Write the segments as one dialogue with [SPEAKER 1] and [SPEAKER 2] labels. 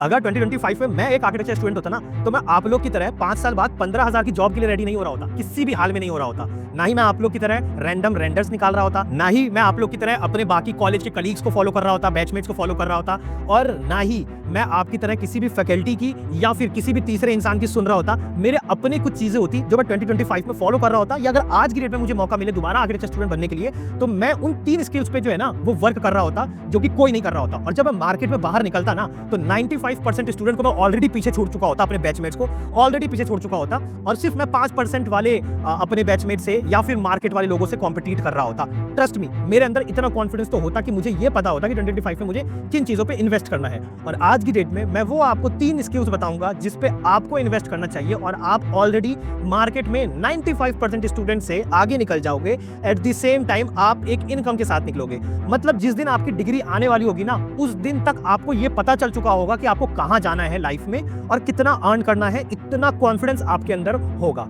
[SPEAKER 1] अगर 2025 में मैं एक आर्किटेक्चर स्टूडेंट होता ना, तो मैं आप लोग की तरह 5 साल बाद 15,000 की जॉब के लिए रेडी नहीं हो रहा होता, किसी भी हाल में नहीं हो रहा होता। ना ही मैं आप लोग की तरह रैंडम रेंडर्स निकाल रहा होता, ना ही मैं आप लोग की तरह अपने बाकी कॉलेज के कलीग्स को फॉलो कर रहा होता, बैचमेट्स को फॉलो कर रहा होता, और ना ही मैं आपकी तरह किसी भी फैकल्टी की या फिर किसी भी तीसरे इंसान की सुन रहा होता। मेरे अपने कुछ चीजें होती जो मैं 2025 में फॉलो कर रहा होता, या अगर आज की डेट में मुझे मौका मिले दोबारा आर्किटेक्चर स्टूडेंट बनने के लिए, तो मैं उन 3 स्किल्स पे जो है ना वो वर्क कर रहा होता, जो कि कोई नहीं कर रहा होता। और जब मैं मार्केट में बाहर निकलता ना, तो 95% स्टूडेंट को मैं ऑलरेडी पीछे छोड़ चुका होता, अपने बैचमेट्स को ऑलरेडी पीछे छोड़ चुका होता, और सिर्फ मैं 5% वाले अपने बैचमेट से या फिर मार्केट वाले लोगों से कॉम्पिटिट कर रहा होता। ट्रस्ट मी, मेरे अंदर इतना कॉन्फिडेंस तो होता कि मुझे ये पता होता कि 2025 में मुझे किन चीजों पे इन्वेस्ट करना है। और आज की डेट में मैं वो आपको 3 स्किल्स बताऊंगा जिस पे आपको इन्वेस्ट करना चाहिए, और आप ऑलरेडी मार्केट में 95% स्टूडेंट से आगे निकल जाओगे। एट द सेम टाइम आप एक इनकम के साथ निकलोगे। मतलब जिस दिन आपकी डिग्री आने वाली होगी ना, उस दिन तक आपको ये पता चल चुका होगा कि आपको कहां जाना है लाइफ में और कितना अर्न करना है। इतना कॉन्फिडेंस आपके अंदर होगा।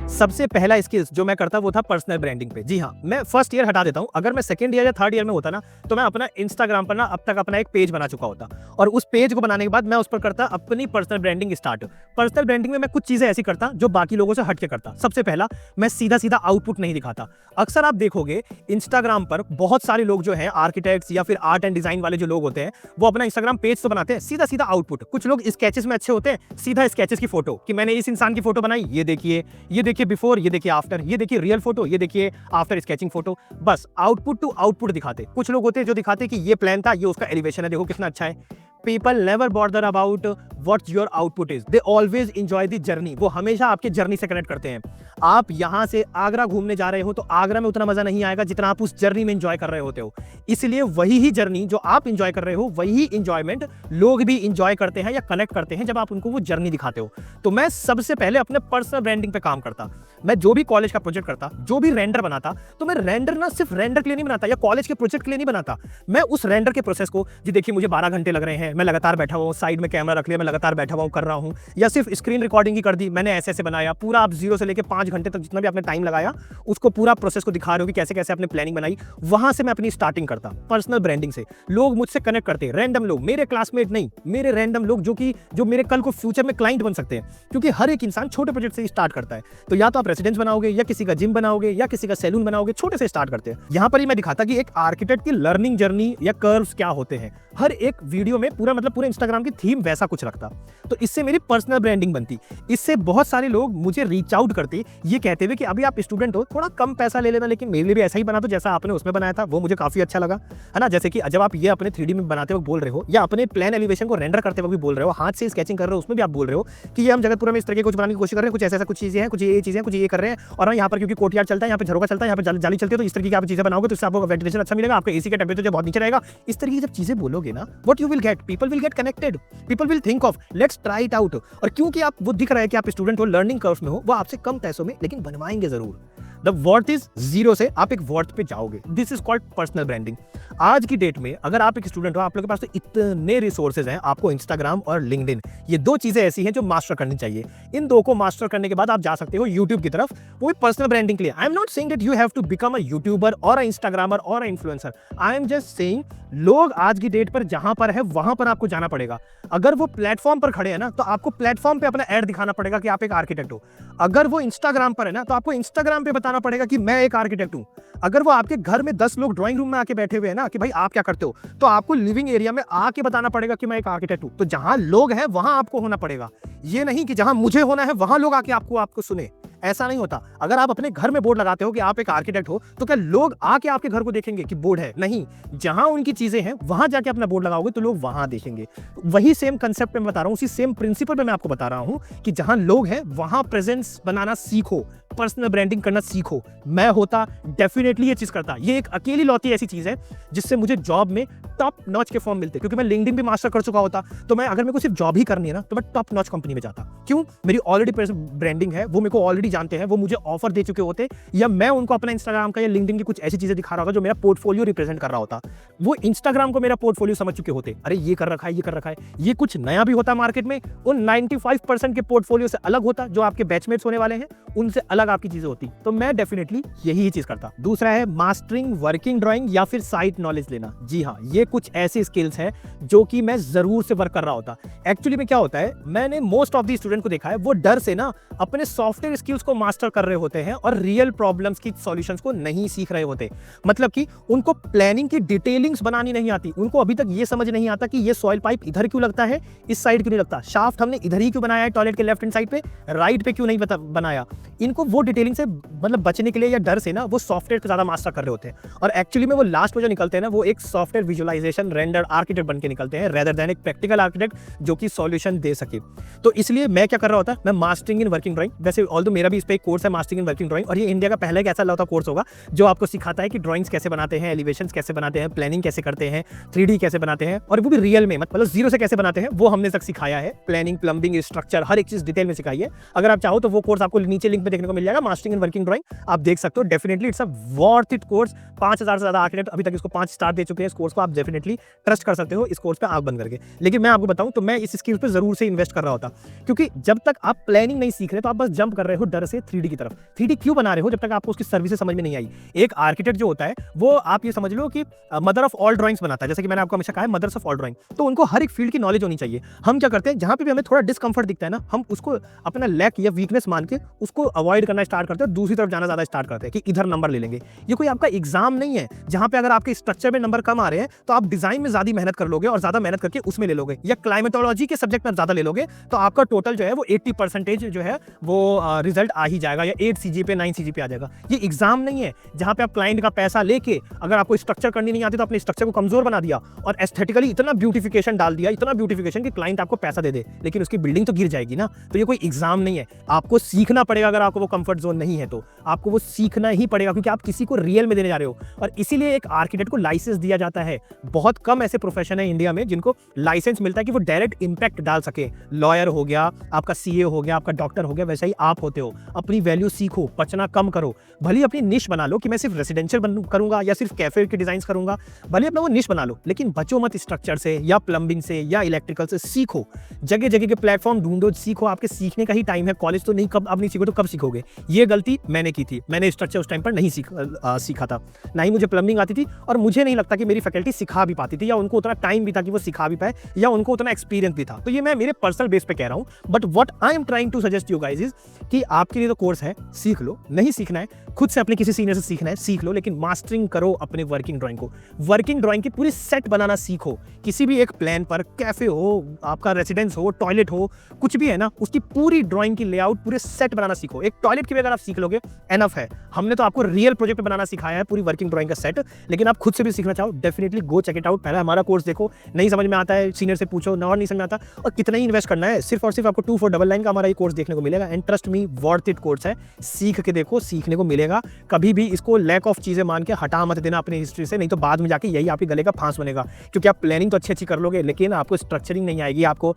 [SPEAKER 1] सबसे पहला स्किल्स जो मैं करता वो था पर्सनल ब्रांडिंग पे। जी हाँ, मैं फर्स्ट ईयर हटा देता हूं। अगर मैं सेकंड ईयर या थर्ड ईयर में होता ना, तो मैं अपना इंस्टाग्राम पर ना अब तक अपना एक पेज बना चुका होता, और उस पेज को बनाने के बाद मैं उस पर करता अपनी personal branding start. Personal branding में मैं कुछ चीजें ऐसी करता जो बाकी लोगों से हट के करता। सबसे पहला, मैं सीधा सीधा आउटपुट नहीं दिखाता। अक्सर आप देखोगे इंस्टाग्राम पर बहुत सारे लोग जो है आर्किटेक्ट्स या फिर आर्ट एंड डिजाइन वाले जो लोग होते हैं, वो अपना इंस्टाग्राम पेज तो बनाते हैं सीधा सीधा आउटपुट। कुछ लोग स्केचेस में अच्छे होते हैं, सीधा स्केचेस की फोटो कि मैंने इस इंसान की फोटो बनाई, ये देखिए बिफोर, ये देखिए आफ्टर, ये देखिए रियल फोटो, ये देखिए आफ्टर स्केचिंग फोटो। बस आउटपुट टू आउटपुट दिखाते। कुछ लोग होते हैं जो दिखाते कि ये प्लान था, ये उसका एलिवेशन है, देखो कितना अच्छा है। People never bother about what your output is. They always enjoy the journey. वो हमेशा आपके जर्नी से कनेक्ट करते हैं। आप यहाँ से आगरा घूमने जा रहे हो, तो आगरा में उतना मजा नहीं आएगा जितना आप उस जर्नी में एंजॉय कर रहे होते हो। इसलिए वही ही जर्नी जो आप एंजॉय कर रहे हो, वही एंजॉयमेंट लोग भी एंजॉय करते हैं या कनेक्ट करते हैं जब आप उनको वो जर्नी दिखाते हो। तो मैं सबसे पहले अपने पर्सनल ब्रांडिंग पे काम करता। मैं जो भी कॉलेज का प्रोजेक्ट करता, जो भी रेंडर बनाता, तो मैं रेंडर ना सिर्फ रेंडर के लिए नहीं बनाता या कॉलेज के प्रोजेक्ट के लिए नहीं बनाता। मैं उस रेंडर के प्रोसेस को, जी देखिए मुझे 12 घंटे लग रहे हैं, मैं लगातार बैठा हुआ हूं, साइड में कैमरा रख लिया, मैं लगातार बैठा हुआ हूं, कर रहा हूं, या सिर्फ स्क्रीन रिकॉर्डिंग ही कर दी, मैंने ऐसे ऐसे बनाया पूरा। आप 0 से लेकर 5 घंटे तक जितना भी आपने टाइम लगाया, उसको पूरा प्रोसेस को दिखा रहे हो कि कैसे कैसे आपने प्लानिंग बनाई। वहां से मैं अपनी स्टार्टिंग करता पर्सनल ब्रांडिंग से। लोग मुझसे कनेक्ट करते हैं, रैंडम लोग, मेरे क्लासमेट नहीं, मेरे रैंडम लोग जो मेरे कल को फ्यूचर में क्लाइंट बन सकते हैं, क्योंकि हर एक इंसान छोटे प्रोजेक्ट से स्टार्ट करता है। तो या तो आप रेसिडेंस बनाओगे, या किसी का जिम बनाओगे, या किसी का सैलून बनाओगे, छोटे से स्टार्ट करते हैं। यहां पर ही मैं दिखाता कि एक आर्किटेक्ट की लर्निंग जर्नी या कर्व्स क्या होते हैं। हर एक वीडियो में पूरा पूरे इंस्टाग्राम की थीम वैसा कुछ रखता। तो इससे मेरी पर्सनल ब्रांडिंग बनती। इससे बहुत सारे लोग मुझे रीच आउट करते, ये कहते हुए कि अभी आप स्टूडेंट हो, थोड़ा कम पैसा ले लेना, लेकिन मेरे लिए भी ऐसा ही बना दो जैसा आपने उसमें बनाया था। वो मुझे काफी अच्छा लगा, है ना। जैसे कि जब आप ये अपने 3D में बनाते वक्त बोल रहे हो, या अपने प्लान एलिवेशन को रेंडर करते वक्त भी बोल रहे हो, हाथ से स्केचिंग कर रहे हो, उसमें भी आप बोल रहे हो कि ये हम जगतपुरा में इस तरह की कुछ बनाने की कोशिश कर रहे हैं, कुछ ऐसा कुछ चीजें हैं, कुछ ये चीजें, कुछ ये कर रहे हैं, और यहाँ पर क्योंकि कोर्टयार्ड चलता है, यहाँ पर झरोका चलता है, यहाँ पर जाली चलती है, तो इस तरह की आप चीजें बनाओगे तो इससे आपको वेंटिलेशन अच्छा मिलेगा, आपका एसी का टेंपरेचर बहुत नीचे रहेगा। इस तरह की जब चीजें बोलोगे ना, what you will get, people will get connected, people will think of let's try it out. और क्योंकि आप वो दिख रहा है कि आप स्टूडेंट हो, लर्निंग कर्व में हो, वो आपसे कम पैसों में लेकिन बनवाएंगे जरूर। द वर्थ इज 0 से आप एक वर्थ पे जाओगे। This is called personal branding. आज की डेट में अगर आप एक स्टूडेंट हो, आप लोगों के पास तो इतने रिसोर्सेज हैं, आपको इंस्टाग्राम और लिंक्डइन, ये 2 चीजें ऐसी हैं जो मास्टर करनी चाहिए। इन 2 को मास्टर करने के बाद आप जा सकते हो यूट्यूब की तरफ, वो भी पर्सनल ब्रांडिंग के लिए। I am not saying that you have to become a YouTuber और अ इंस्टाग्रामर और a influencer. I am just saying लोग आज की डेट पर जहां पर है वहां पर आपको जाना पड़ेगा। अगर वो प्लेटफॉर्म पर खड़े हैं ना, तो आपको प्लेटफॉर्म पे अपना ऐड दिखाना पड़ेगा कि आप एक आर्किटेक्ट हो। अगर वो इंस्टाग्राम पर है ना, तो आपको इंस्टाग्राम पे बताना पड़ेगा कि मैं एक आर्किटेक्ट हूं। अगर वो आपके घर में 10 लोग ड्राइंग रूम में आके बैठे हुए हैं ना कि भाई आप क्या करते हो, तो आपको लिविंग एरिया में आके बताना पड़ेगा कि मैं एक आर्किटेक्ट हूं। तो जहां लोग हैं वहां आपको होना पड़ेगा। ये नहीं कि जहां मुझे होना है वहां लोग आके आपको सुने, ऐसा नहीं होता। अगर आप अपने घर में बोर्ड लगाते हो कि आप एक आर्किटेक्ट हो, तो क्या लोग आके आपके घर को देखेंगे कि बोर्ड है? नहीं, जहां उनकी चीजें हैं वहां जाके अपना बोर्ड लगाओगे तो लोग वहां देखेंगे। वही सेम कंसेप्ट मैं बता रहा हूं, उसी सेम प्रिंसिपल पे मैं आपको बता रहा हूं कि जहां लोग हैं वहां प्रेजेंस बनाना सीखो, पर्सनल ब्रांडिंग करना सीखो। मैं होता डेफिनेटली ये चीज करता। ये एक अकेली लौती ऐसी चीज है जिससे मुझे जॉब में टॉप नॉच के फॉर्म मिलते, क्योंकि मैं लिंक्डइन भी मास्टर कर चुका होता, तो मैं अगर मेरे को सिर्फ जॉब ही करनी है ना, तो मैं टॉप नॉच कंपनी में जाता। क्यों? मेरी ऑलरेडी ब्रांडिंग है, वो मेरे को ऑलरेडी जानते हैं, वो मुझे ऑफर दे चुके होते, या मैं उनको अपना इंस्टाग्राम का या लिंक्डइन की कुछ ऐसी चीजें दिखा रहा होता जो मेरा पोर्टफोलियो रिप्रेजेंट कर रहा होता। वो इंस्टाग्राम को मेरा पोर्टफोलियो समझ चुके होते, अरे ये कर रखा है, ये कर रखा है, ये कुछ नया भी होता मार्केट में, उन 95% के पोर्टफोलियो से अलग होता, जो आपके बैचमेट्स होने वाले हैं उनसे अलग आपकी चीजें होती। तो मैं डेफिनेटली यही चीज करता। दूसरा है मास्टरिंग वर्किंग ड्राइंग या फिर साइट नॉलेज लेना। जी हाँ, ये कुछ ऐसी स्किल्स है जो कि मैं जरूर से वर्क कर रहा होता। एक्चुअली में क्या होता है, मैंने मोस्ट ऑफ दी स्टूडेंट को देखा है, वो डर से ना अपने सॉफ्टवेयर स्किल्स को मास्टर कर रहे होते हैं और रियल प्रॉब्लम्स की सॉल्यूशंस को नहीं सीख रहे होते। मतलब कि उनको प्लानिंग की डिटेलिंग्स बनानी नहीं आती, उनको अभी तक ये समझ नहीं आता कि ये सॉइल पाइप इधर क्यों लगता है, इस साइड क्यों नहीं लगता, शाफ्ट हमने इधर ही क्यों बनाया है टॉयलेट के लेफ्ट हैंड साइड पे, राइट पे क्यों नहीं बनाया। इनको वो डिटेलिंग से मतलब बचने के लिए या डर से ना वो सॉफ्टवेयर को ज्यादा मास्टर कर रहे होते हैं, और एक्चुअली में वो लास्ट में जो निकलते हैं ना, वो एक सॉफ्टवेयर विजुअलाइजेशन रेंडर आर्किटेक्ट बन के निकलते हैं, रेदर देन एक प्रैक्टिकल आर्किटेक्ट जो कि सॉल्यूशन दे सके। तो इसलिए मैं क्या कर रहा होता, मैं मास्टरिंग इन वर्किंग ड्राइंग, वैसे ऑल्दो मेरा भी इस पे एक कोर्स है मास्टरिंग इन वर्किंग ड्राइंग, और ये इंडिया का पहला एक ऐसा लौता कोर्स होगा जो आपको सिखाता है कि ड्राइंग्स कैसे बनाते हैं, एलिवेशंस कैसे बनाते हैं, प्लानिंग कैसे करते हैं, 3D कैसे बनाते हैं, और वो भी रियल में, मतलब जीरो से कैसे बनाते हैं, वो हमने तक सिखाया है। प्लानिंग, प्लम्बिंग, स्ट्रक्चर, हर एक चीज डिटेल में सिखाई है। अगर आप चाहो तो वो कोर्स आपको नीचे लिंक पे देखने को मिल जाएगा, मास्टरिंग इन वर्किंग ड्राइंग, आप देख सकते हो। Definitely it's a worth it course. 5000 से ज्यादा आर्किटेक्ट अभी तक इसको 5 स्टार दे चुके हैं। इस कोर्स को आप डेफिनेटली ट्रस्ट कर सकते हो, इस कोर्स पे आंख बंद करके। लेकिन मैं आपको बताऊं तो मैं इस स्किल पे जरूर से इन्वेस्ट कर रहा होता, क्योंकि जब तक आप प्लानिंग नहीं सीख रहे तो आप बस जंप कर रहे हो डर से 3D की तरफ। 3D क्यों बना रहे हो जब तक आपको उसकी सर्विसेज समझ में नहीं आई। एक आर्किटेक्ट जो होता है वो आप ये समझ लो कि मदर ऑफ ऑल ड्राइंग्स बनाता है, जैसे कि मैंने आपको हमेशा कहा है मदर्स ऑफ ऑल ड्राइंग। तो उनको हर एक फील्ड की नॉलेज होनी चाहिए। हम क्या करते हैं, जहां पे भी हमें थोड़ा डिस्कंफर्ट दिखता है ना, हम उसको अपना लैक या वीकनेस मान के उसको अवॉइड करना स्टार्ट करते हैं, दूसरी तरफ जाना ज्यादा स्टार्ट करते हैं कि इधर नंबर ले लेंगे। ये कोई आपका एग्जाम नहीं है जहां पे अगर आपके स्ट्रक्चर में नंबर कम आ रहे हैं तो आप डिजाइन में ज्यादा मेहनत कर लोगे और ज्यादा मेहनत करके उसमें ले लोगे, या क्लाइमेटोलॉजी के सब्जेक्ट में ज्यादा ले लोगे तो आपका टोटल जो है वो 80% जो है वो रिजल्ट आ ही जाएगा, या 8 CGPA पे 9 CGPA आ जाएगा। ये एग्जाम नहीं है जहां पे आप क्लाइंट का पैसा लेके अगर आपको स्ट्रक्चर करनी नहीं आती तो अपने स्ट्रक्चर को कमजोर बना दिया और एस्थेटिकली इतना ब्यूटिफिकेशन डाल दिया, इतना ब्यूटिफिकेशन कि क्लाइंट आपको पैसा दे दे, लेकिन उसकी बिल्डिंग तो गिर जाएगी ना। तो ये कोई एग्जाम नहीं है, आपको सीखना पड़ेगा। अगर आपको वो कंफर्ट जोन नहीं है तो आपको वो सीखना ही पड़ेगा, क्योंकि आप किसी को रियल में देने जा रहे हो। और इसीलिए एक आर्किटेक्ट को लाइसेंस दिया जाता है। बहुत कम ऐसे प्रोफेशन है इंडिया में जिनको लाइसेंस मिलता है कि वो डायरेक्ट इंपैक्ट डाल सके। लॉयर हो गया, आपका CA हो गया, आपका डॉक्टर हो गया, वैसे ही आप होते हो। अपनी वैल्यू सीखो, बचना कम करो। भले अपनी निश बना लो कि मैं सिर्फ रेसिडेंशियल करूंगा या सिर्फ कैफे के डिजाइन करूंगा, भले अपना वो निश बना लो, लेकिन बचो मत स्ट्रक्चर से या प्लम्बिंग से या इलेक्ट्रिकल से। सीखो, जगह जगह के प्लेटफॉर्म ढूंढो, सीखो। आपके सीखने का ही टाइम है, कॉलेज तो नहीं, कब अब नहीं सीखो तो कब सीखोगे। ये गलती मैंने की थी, मैंने स्ट्रक्चर उस टाइम पर नहीं सीखा था, ना ही मुझे प्लम्बिंग आती थी, और मुझे नहीं लगता कि मेरी फैकल्टी सिखा भी पाती थी, या उनको उतना टाइम भी था कि वो सिखा भी पाए, या उनको उतना एक्सपीरियंस भी था। तो ये मैं मेरे पर्सनल बेस पे कह रहा हूं। But what I am trying to suggest you guys is कि आपके लिए तो कोर्स है, सीख लो। नहीं सीखना है, खुद से अपने किसी सीनियर से सीखना है, सीख लो, लेकिन मास्टरिंग करो अपने वर्किंग ड्राइंग को। वर्किंग ड्राइंग की पूरी सेट बनाना सीखो। किसी भी एक प्लान पर, कैफे हो, आपका रेसिडेंस हो, टॉयलेट हो, कुछ भी है ना, उसकी पूरी ड्राइंग की लेआउट, पूरे सेट बनाना सीखो। एक टॉयलेट की भी अगर आप सीख लोगे एनफ है। हमने तो आपको रियल प्रोजेक्ट पे बनाना सिखाया है पूरी वर्किंग ड्राइंग का सेट, लेकिन आप खुद से भी सीखना चाहो, definitely go check it out. पहला हमारा कोर्स देखो, नहीं समझ में आता है सीनियर से पूछो, ना और नहीं समझ में आता, और कितना ही इन्वेस्ट करना है, सिर्फ और सिर्फ आपको 2499 का हमारा ये कोर्स देखने को मिलेगा। And trust me, worth it course है। सीख के देखो, सीखने को मिलेगा। कभी भी इसको लैक ऑफ चीजें मान के हटा मत देना अपनी हिस्ट्री से, नहीं तो बाद में जाके यही आपके गले का फांस बनेगा। क्योंकि आप प्लानिंग तो अच्छी कर लोगे, लेकिन आपको स्ट्रक्चरिंग नहीं आएगी, आपको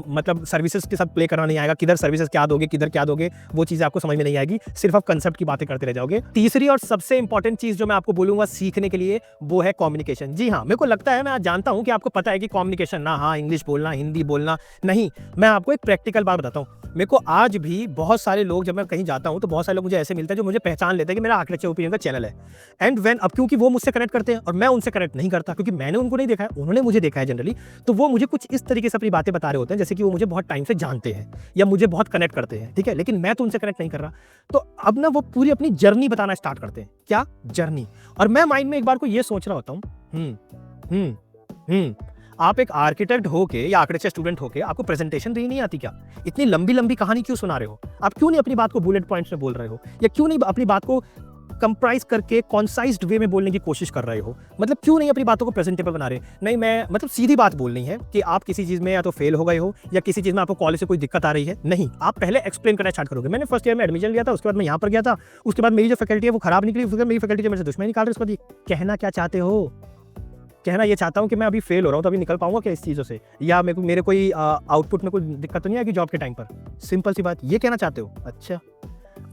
[SPEAKER 1] मतलब सर्विसेज के साथ प्ले करना नहीं आएगा, किधर सर्विसेज क्या दोगे, किधर क्या दोगे, वो चीजें आपको समझ में नहीं आएगी। सिर्फ आप कंसेप्ट की बातें करते रह जाओगे। तीसरी और सबसे इंपॉर्टेंट चीज जो मैं आपको बोलूंगा सीखने के लिए, वो है कम्युनिकेशन। जी हाँ, मेरे को लगता है, मैं जानता हूं कि आपको पता है कि कम्युनिकेशन ना, हाँ इंग्लिश बोलना, हिंदी बोलना नहीं। मैं आपको एक प्रैक्टिकल बात बताता हूं। मेरे को आज भी बहुत सारे लोग, जब मैं कहीं जाता हूं तो बहुत सारे लोग मुझे ऐसे मिलते हैं जो मुझे पहचान लेते हैं कि मेरा आर्किटेक्चर ओपिनियन का चैनल है। एंड व्हेन, अब क्योंकि वो मुझसे कनेक्ट करते हैं और मैं उनसे कनेक्ट नहीं करता, क्योंकि मैंने उनको नहीं देखा है, उन्होंने मुझे देखा है जनरली, तो वो मुझे कुछ इस तरीके से अपनी बातें बता रहे होते हैं जैसे कि वो मुझे बहुत टाइम से जानते हैं या मुझे बहुत कनेक्ट करते हैं, ठीक है, लेकिन मैं तो उनसे कनेक्ट नहीं कर रहा। तो अब ना वो पूरी अपनी जर्नी बताना स्टार्ट करते हैं। क्या जर्नी? और मैं माइंड में एक बार को ये सोच रहा होता हूँ, आप एक आर्किटेक्ट होके या आर्किटेक्चर स्टूडेंट होके आपको प्रेजेंटेशन देनी नहीं आती क्या? इतनी लंबी लंबी कहानी क्यों सुना रहे हो? आप क्यों नहीं अपनी बात को बुलेट पॉइंट्स में बोल रहे हो, या क्यों नहीं अपनी बात को कंप्राइज करके कॉन्साइज्ड वे में बोलने की कोशिश कर रहे हो? मतलब क्यों नहीं अपनी बातों को प्रेजेंटेबल बना रहे? नहीं, मैं मतलब सीधी बात बोलनी है कि आप किसी चीज में या तो फेल हो गए हो या किसी चीज में आपको कॉलेज से कोई दिक्कत आ रही है। नहीं, आप पहले एक्सप्लेन करना स्टार्ट करोगे। मैंने फर्स्ट ईयर में एडमिशन लिया था, उसके बाद मैं यहाँ पर गया था, उसके बाद मेरी जो फैकल्टी है वो खराब निकली, उसके बाद मेरी फैकल्टी जो मेरे से दुश्मनी निकाल रही है, उसके बाद कहना क्या चाहते हो? कहना ये चाहता हूँ कि मैं अभी फेल हो रहा हूँ, तो अभी निकल पाऊंगा क्या इस चीज़ों से, या मेरे कोई आउटपुट में कोई दिक्कत तो नहीं आएगी जॉब के टाइम पर। सिंपल सी बात, ये कहना चाहते हो? अच्छा,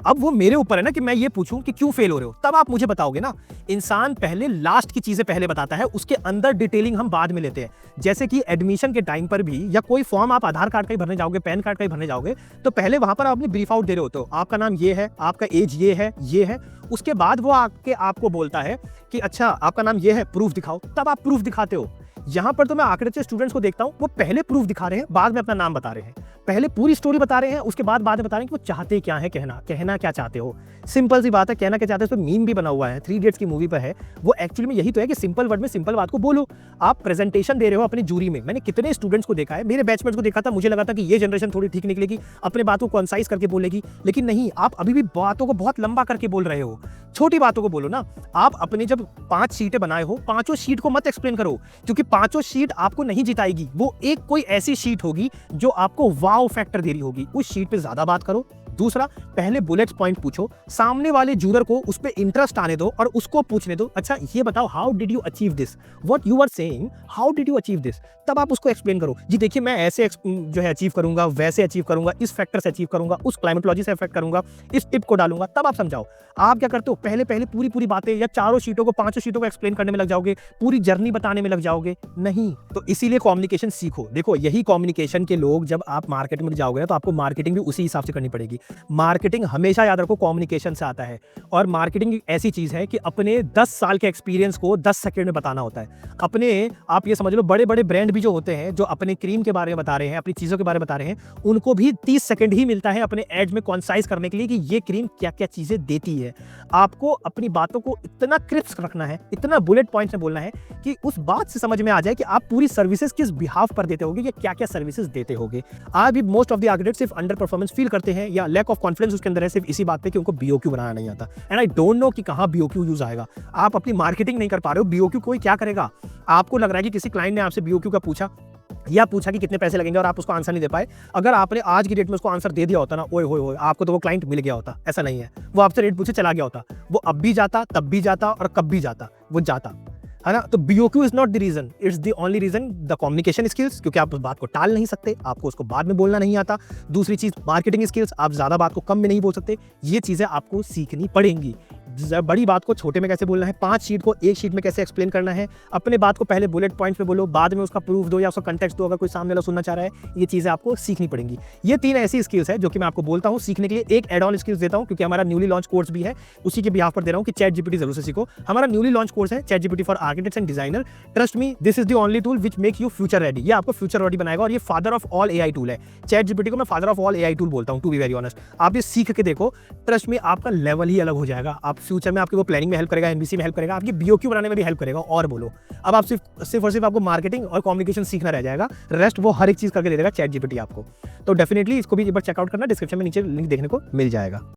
[SPEAKER 1] अब वो मेरे ऊपर है ना कि मैं ये पूछूं कि क्यों फेल हो रहे हो, तब आप मुझे बताओगे ना। इंसान पहले लास्ट की चीजें पहले बताता है, उसके अंदर डिटेलिंग हम बाद में लेते हैं। जैसे कि एडमिशन के टाइम पर भी, या कोई फॉर्म आप आधार कार्ड का ही भरने जाओगे, पैन कार्ड का ही भरने जाओगे, तो पहले वहां पर आप अपनी ब्रीफ आउट दे रहे होते हो, आपका नाम ये है, आपका एज ये है, ये है। उसके बाद वो आपको बोलता है कि अच्छा आपका नाम ये है, प्रूफ दिखाओ, तब आप प्रूफ दिखाते हो। यहां पर तो मैं आर्किटेक्चर स्टूडेंट्स को देखता हूं, वो पहले प्रूफ दिखा रहे हैं, बाद में अपना नाम बता रहे हैं। पहले पूरी स्टोरी बता रहे हैं, उसके बाद में बता रहे हैं कि वो चाहते क्या है, कहना क्या चाहते हो। सिंपल सी बात है, कहना क्या चाहते हो। मीम भी बना हुआ है, 3 इडियट्स की मूवी पर है, वो एक्चुअली में यही तो है कि सिंपल वर्ड में सिंपल बात को बोलो। आप प्रेजेंटेशन दे रहे हो अपनी जूरी में। मैंने कितने स्टूडेंट्स को देखा है, मेरे बैचमेट्स को देखा था, मुझे लगा था कि ये जनरेशन थोड़ी ठीक निकलेगी, अपने बातों को कंसाइज करके बोलेगी, लेकिन नहीं, आप अभी भी बातों को बहुत लंबा करके बोल रहे हो। छोटी बातों को बोलो ना। आप अपने जब 5 शीटें बनाए हो, 5 शीट को मत एक्सप्लेन करो, क्योंकि 5 शीट आपको नहीं जिताएगी। वो एक कोई ऐसी शीट होगी जो आपको वाव फैक्टर दे रही होगी, उस शीट पे ज्यादा बात करो। दूसरा, पहले बुलेट पॉइंट पूछो, सामने वाले जूरर को उस पे इंटरेस्ट आने दो और उसको पूछने दो, अच्छा ये बताओ how did you achieve this, what you are saying, how did you achieve this. तब आप उसको एक्सप्लेन करो, जी देखिए मैं ऐसे जो है अचीव करूंगा, वैसे अचीव करूंगा, इस फैक्टर से अचीव करूंगा, उस क्लाइमेटोलॉजी से अफेक्ट करूंगा, इस टिप को डालूंगा। तब आप समझाओ। आप क्या करते हो, पहले पूरी बातें या 4 शीटों को 5 शीटों को एक्सप्लेन करने में लग जाओगे, पूरी जर्नी बताने में लग जाओगे। नहीं, तो इसीलिए कम्युनिकेशन सीखो। देखो, यही कम्युनिकेशन के लोग, जब आप मार्केट में जाओगे तो आपको मार्केटिंग भी उसी हिसाब से करनी पड़ेगी। मार्केटिंग हमेशा याद रखो कम्युनिकेशन से आता है, और मार्केटिंग एक ऐसी चीज है कि अपने 10 साल के एक्सपीरियंस को 10 सेकंड में बताना होता है। अपने, आप ये समझ लो, बड़े बड़े ब्रांड भी जो होते हैं, जो अपने क्रीम के बारे में बता रहे हैं, अपनी चीजों के बारे में बता रहे हैं, उनको भी 30 सेकंड ही मिलता है अपने एड में कॉन्साइज करने के लिए कि ये क्रीम क्या क्या चीजें देती है। आपको अपनी बातों को इतना क्रिस्प रखना है, इतना बुलेट पॉइंट्स में बोलना है कि उस बात से समझ में आ जाए कि आप पूरी सर्विसेज किस बिहाफ पर देते होगे, या क्या क्या सर्विसेज देते होगे। आज भी मोस्ट ऑफ द आर्किटेक्ट सिर्फ अंडर परफॉर्मेंस फील करते हैं, या लैक ऑफ कॉन्फिडेंस उसके अंदर है, सिर्फ इसी बात पे कि उनको बीओक्यू बनाना नहीं आता। एंड आई डोंट नो कि कहां बीओक्यू यूज आएगा। आप अपनी मार्केटिंग नहीं कर पा रहे हो, बीओक्यू कोई क्या करेगा। आपको लग रहा है कि किसी क्लाइंट ने आपसे बीओक्यू का पूछा, या पूछा कि कितने पैसे लगेंगे, और आप उसको आंसर नहीं दे पाए। अगर आपने आज की डेट में उसको आंसर दे दिया होता ना, ओए होए होए, आपको तो वो क्लाइंट मिल गया होता। ऐसा नहीं है, वो आपसे रेट पूछे चला गया होता। वो अब भी जाता, तब भी जाता, और कब भी जाता, वो जाता है ना। तो BOQ is not the reason, it's the only reason the communication skills, क्योंकि आप उस बात को टाल नहीं सकते, आपको उसको बाद में बोलना नहीं आता। दूसरी चीज मार्केटिंग स्किल्स, आप ज्यादा बात को कम में नहीं बोल सकते। ये चीजें आपको सीखनी पड़ेंगी। बड़ी बात को छोटे में कैसे बोलना है, 5 शीट को 1 शीट में कैसे एक्सप्लेन करना है, अपने बात को पहले बुलेट पॉइंट्स पे बोलो, बाद में उसका प्रूफ दो या उसका कंटेक्स्ट दो अगर कोई सामने वाला सुनना चाह रहा है। ये चीजें आपको सीखनी पड़ेंगी। ये 3 ऐसी स्किल्स है जो कि मैं आपको बोलता हूँ सीखने के लिए। एक एड ऑन स्किल्स देता हूँ, क्योंकि हमारा न्यूली लॉन्च कोर्स भी है, उसी के बिहाफ पर दे रहा हूँ कि चैट जीपीटी जरूर से सीखो। हमारा न्यूली लॉन्च कोर्स है chat GPT for architects and designer. Trust me, this is the only tool which make you future ready. ये आपको फ्यूचर रेडी बनाएगा, और ये father of all AI tool है। चैट जीपीटी को मैं father of all AI tool बोलता हूँ, टू बी वेरी ऑनेस्ट। आप ये सीख के देखो, ट्रस्ट मी, आपका लेवल ही अलग हो जाएगा। आप फ्यूचर में आपकी वो प्लानिंग में हेल्प करेगा, एनबीसी में हेल्प करेगा, आपकी बीओक्यू बनाने में भी हेल्प करेगा। और बोलो, अब आप सिर्फ और सिर्फ आपको मार्केटिंग और कम्युनिकेशन सीखना रह जाएगा, रेस्ट वो हर एक चीज करके दे देगा चैट जीपीटी आपको। तो डेफिनेटली इसको भी एक बार चेकआउट करना, डिस्क्रिप्शन में नीचे लिंक देखने को मिल जाएगा।